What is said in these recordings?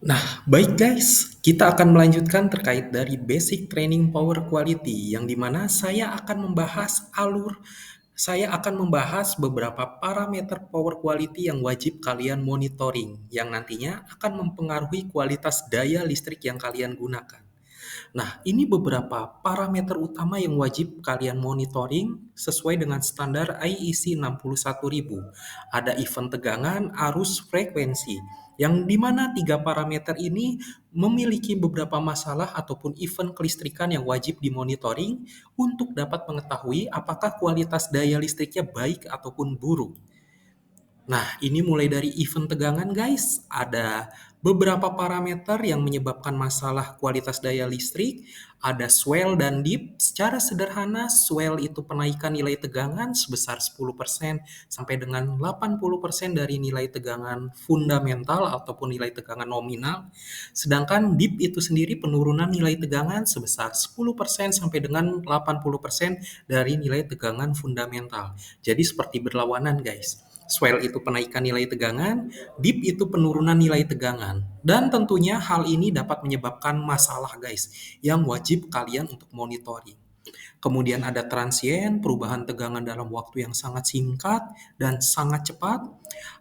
Nah, baik guys, kita akan melanjutkan terkait dari basic training power quality yang dimana saya akan membahas beberapa parameter power quality yang wajib kalian monitoring yang nantinya akan mempengaruhi kualitas daya listrik yang kalian gunakan. Nah, ini beberapa parameter utama yang wajib kalian monitoring sesuai dengan standar IEC 61000. Ada event tegangan, arus, frekuensi, yang dimana tiga parameter ini memiliki beberapa masalah ataupun event kelistrikan yang wajib dimonitoring untuk dapat mengetahui apakah kualitas daya listriknya baik ataupun buruk. Nah, ini mulai dari event tegangan guys, ada beberapa parameter yang menyebabkan masalah kualitas daya listrik, ada swell dan dip. Secara sederhana, swell itu penaikan nilai tegangan sebesar 10% sampai dengan 80% dari nilai tegangan fundamental ataupun nilai tegangan nominal. Sedangkan dip itu sendiri penurunan nilai tegangan sebesar 10% sampai dengan 80% dari nilai tegangan fundamental. Jadi seperti berlawanan guys. Swell itu penaikan nilai tegangan, dip itu penurunan nilai tegangan. Dan tentunya hal ini dapat menyebabkan masalah guys, yang wajib kalian untuk monitoring. Kemudian ada transient, perubahan tegangan dalam waktu yang sangat singkat dan sangat cepat.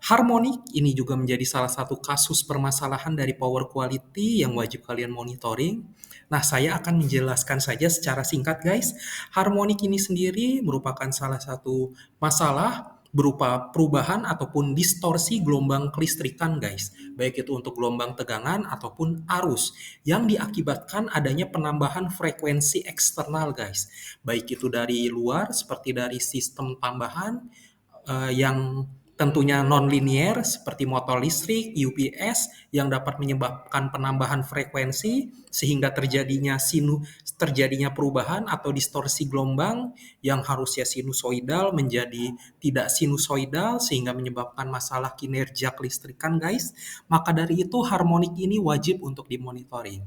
Harmonik, ini juga menjadi salah satu kasus permasalahan dari power quality yang wajib kalian monitoring. Nah, saya akan menjelaskan saja secara singkat guys. Harmonik ini sendiri merupakan salah satu masalah berupa perubahan ataupun distorsi gelombang kelistrikan guys, baik itu untuk gelombang tegangan ataupun arus yang diakibatkan adanya penambahan frekuensi eksternal guys, baik itu dari luar seperti dari sistem tambahan yang tentunya non-linear seperti motor listrik, UPS yang dapat menyebabkan penambahan frekuensi sehingga terjadinya perubahan atau distorsi gelombang yang harusnya sinusoidal menjadi tidak sinusoidal sehingga menyebabkan masalah kinerja kelistrikan guys. Maka dari itu harmonik ini wajib untuk dimonitoring.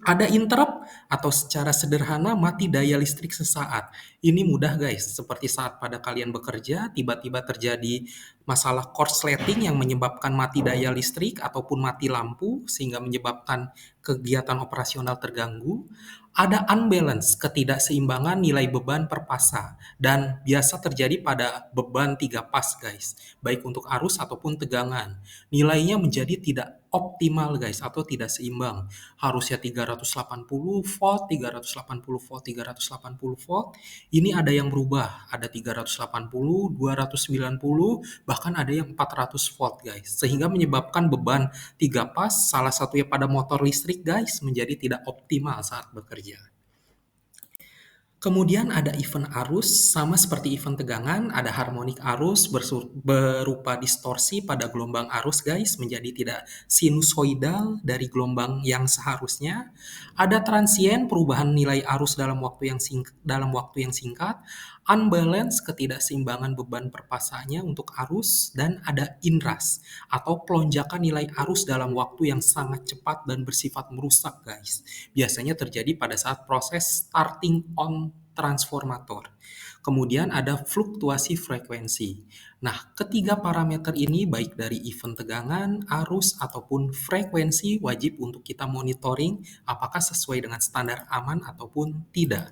Ada interrupt atau secara sederhana mati daya listrik sesaat. Ini mudah guys, seperti saat pada kalian bekerja tiba-tiba terjadi masalah korsleting yang menyebabkan mati daya listrik ataupun mati lampu sehingga menyebabkan kegiatan operasional terganggu. Ada unbalance, ketidakseimbangan nilai beban per pasa dan biasa terjadi pada beban 3 pas guys, baik untuk arus ataupun tegangan. Nilainya menjadi tidak optimal guys atau tidak seimbang, harusnya 380 volt, 380 volt, 380 volt. Ini ada yang berubah, ada 380, 290, bahkan ada yang 400 volt guys. Sehingga menyebabkan beban 3 pas, salah satunya pada motor listrik guys, menjadi tidak optimal saat bekerja. Kemudian ada event arus, sama seperti event tegangan, ada harmonik arus berupa distorsi pada gelombang arus guys, menjadi tidak sinusoidal dari gelombang yang seharusnya. Ada transient, perubahan nilai arus dalam waktu yang singkat, unbalance, ketidakseimbangan beban perpasanya untuk arus, dan ada inrush atau pelonjakan nilai arus dalam waktu yang sangat cepat dan bersifat merusak guys. Biasanya terjadi pada saat proses starting on transformator. Kemudian ada fluktuasi frekuensi. Nah, ketiga parameter ini baik dari event tegangan, arus, ataupun frekuensi wajib untuk kita monitoring apakah sesuai dengan standar aman ataupun tidak.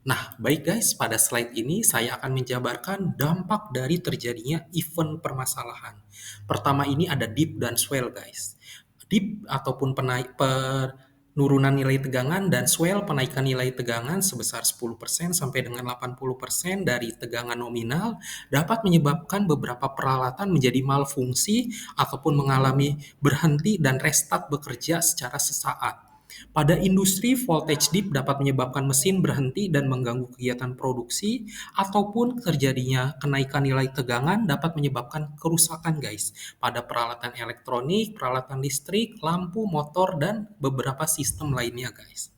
Nah, baik guys, pada slide ini saya akan menjabarkan dampak dari terjadinya event permasalahan. Pertama ini ada dip dan swell guys. Dip ataupun penurunan nilai tegangan dan swell penaikan nilai tegangan sebesar 10% sampai dengan 80% dari tegangan nominal dapat menyebabkan beberapa peralatan menjadi malfungsi ataupun mengalami berhenti dan restart bekerja secara sesaat. Pada industri, voltage dip dapat menyebabkan mesin berhenti dan mengganggu kegiatan produksi, ataupun terjadinya kenaikan nilai tegangan dapat menyebabkan kerusakan guys pada peralatan elektronik, peralatan listrik, lampu, motor, dan beberapa sistem lainnya guys.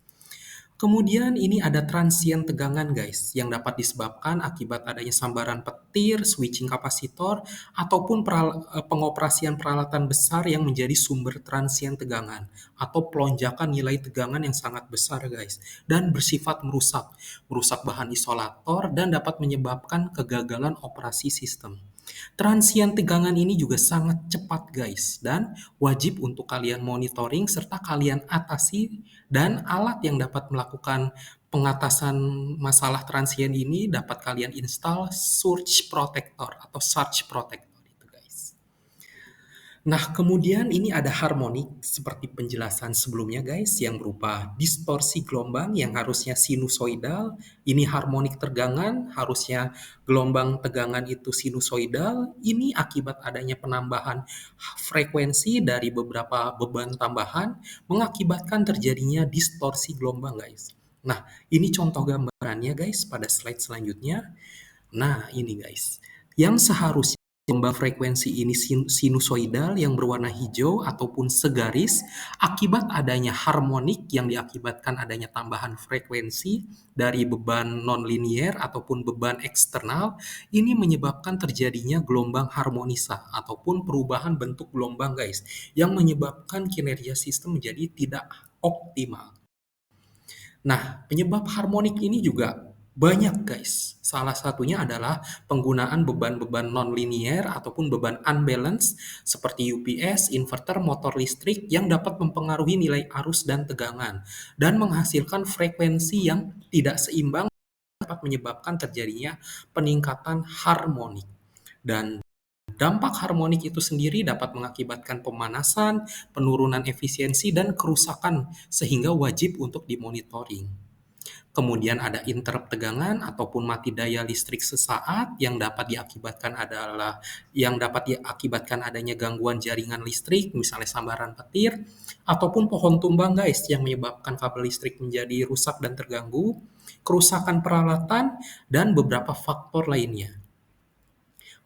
Kemudian ini ada transient tegangan guys, yang dapat disebabkan akibat adanya sambaran petir, switching kapasitor, ataupun pengoperasian peralatan besar yang menjadi sumber transient tegangan, atau pelonjakan nilai tegangan yang sangat besar guys, dan bersifat merusak bahan isolator dan dapat menyebabkan kegagalan operasi sistem. Transien tegangan ini juga sangat cepat guys, dan wajib untuk kalian monitoring serta kalian atasi, dan alat yang dapat melakukan pengatasan masalah transien ini dapat kalian install surge protector atau surge protector itu guys. Nah, kemudian ini ada harmonik seperti penjelasan sebelumnya guys, yang berupa distorsi gelombang yang harusnya sinusoidal. Ini harmonik tegangan, harusnya gelombang tegangan itu sinusoidal. Ini akibat adanya penambahan frekuensi dari beberapa beban tambahan mengakibatkan terjadinya distorsi gelombang guys. Nah, ini contoh gambarannya guys pada slide selanjutnya. Nah, ini guys, yang seharusnya gelombang frekuensi ini sinusoidal yang berwarna hijau ataupun segaris, akibat adanya harmonik yang diakibatkan adanya tambahan frekuensi dari beban nonlinier ataupun beban eksternal, ini menyebabkan terjadinya gelombang harmonisa ataupun perubahan bentuk gelombang guys, yang menyebabkan kinerja sistem menjadi tidak optimal. Nah, penyebab harmonik ini juga banyak guys. Salah satunya adalah penggunaan beban-beban nonlinier ataupun beban unbalance seperti UPS, inverter, motor listrik yang dapat mempengaruhi nilai arus dan tegangan dan menghasilkan frekuensi yang tidak seimbang, dapat menyebabkan terjadinya peningkatan harmonik. Dan dampak harmonik itu sendiri dapat mengakibatkan pemanasan, penurunan efisiensi, dan kerusakan sehingga wajib untuk dimonitoring. Kemudian ada interrupt tegangan ataupun mati daya listrik sesaat yang dapat diakibatkan adanya gangguan jaringan listrik, misalnya sambaran petir ataupun pohon tumbang guys yang menyebabkan kabel listrik menjadi rusak dan terganggu, kerusakan peralatan dan beberapa faktor lainnya.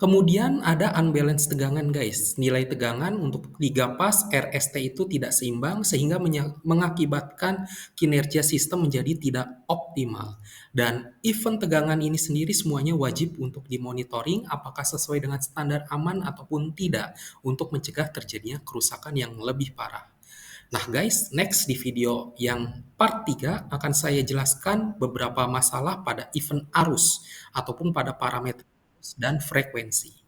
Kemudian ada unbalance tegangan guys. Nilai tegangan untuk 3 pas RST itu tidak seimbang sehingga mengakibatkan kinerja sistem menjadi tidak optimal. Dan event tegangan ini sendiri semuanya wajib untuk dimonitoring apakah sesuai dengan standar aman ataupun tidak untuk mencegah terjadinya kerusakan yang lebih parah. Nah guys, next di video yang part 3 akan saya jelaskan beberapa masalah pada event arus ataupun pada parameter dan frekuensi.